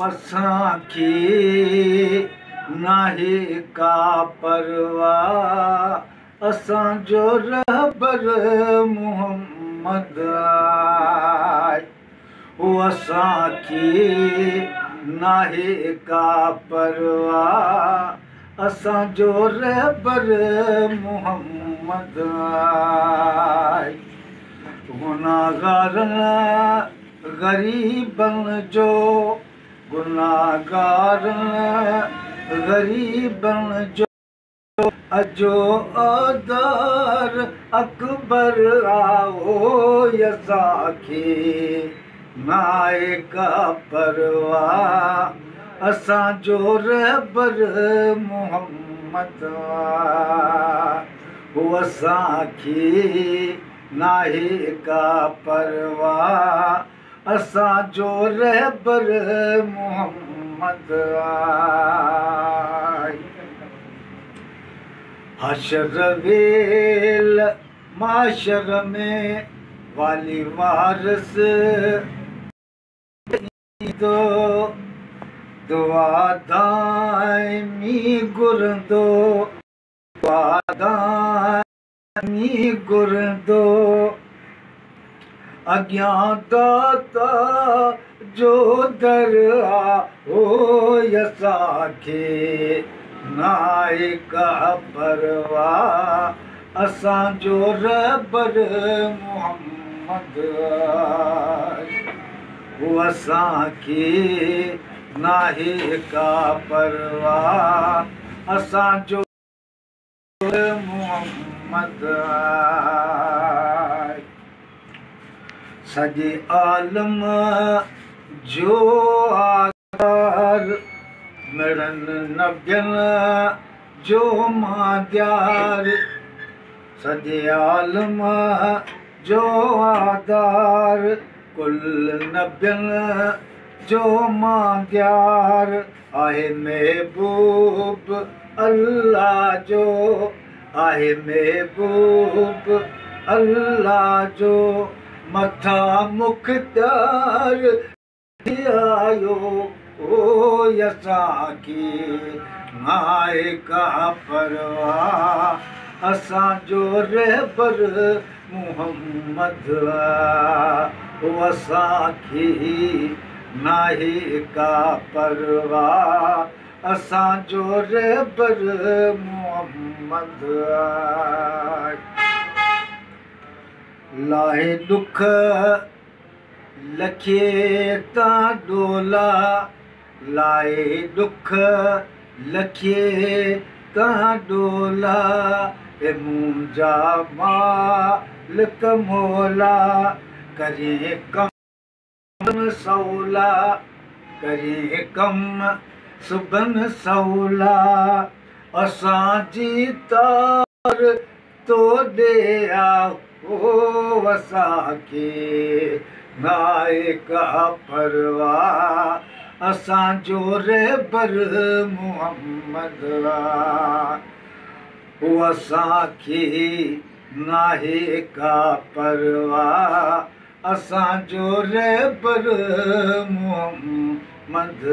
असांखे नाहे का परवाह असांजो रहबर मोहम्मद आहे असांखे नाहे का परवाह असांजो रहबर मोहम्मद आहे गुनाहगारनि ग़रीबनि जो गुनाहगारनि ग़रीबनि जो अजो आदार अकबर आओ असांखे नाहे का परवाह असांजो रहबर मोहम्मद असांखे नाहे का परवाह असांजो रहबर मोहम्मद हशर वेल माशर में वाली वारस दो दुआ दाइमी गुरदो दुआ दाइमी गुरदो अॻियां दाता जो दर हो असांखे नाहे का परवाह असांजो रहबर मोहम्मद असांखे नाहे का परवाह असांजो मोहम्मद सॼे आलम जो आधार मिड़नि नबियनि जो माद्यार सॼे आलम जो आधार कुल नबियनि जो माद्यार आहे महबूब अल्लाह जो आहे महबूब अल्लाह जो मथा मुख़्तियार आयो ओ असांखे नाहे का परवाह असांजो रहबर मोहम्मद असांखे नाहे का परवाह असांजो रहबर मोहम्मद लाहे दुख लखे तां डोला लाहे दुख लखे तां डोला ए मुंहिंजा मालिक मौला करे कम सौला करे कम सुबन सौला असांजी तार तो ॾे ओ असांखे नाहे का परवाह असांजो रहबर मोहम्मद असांखे नाहे का परवाह असांजो रहबर मोहम्मद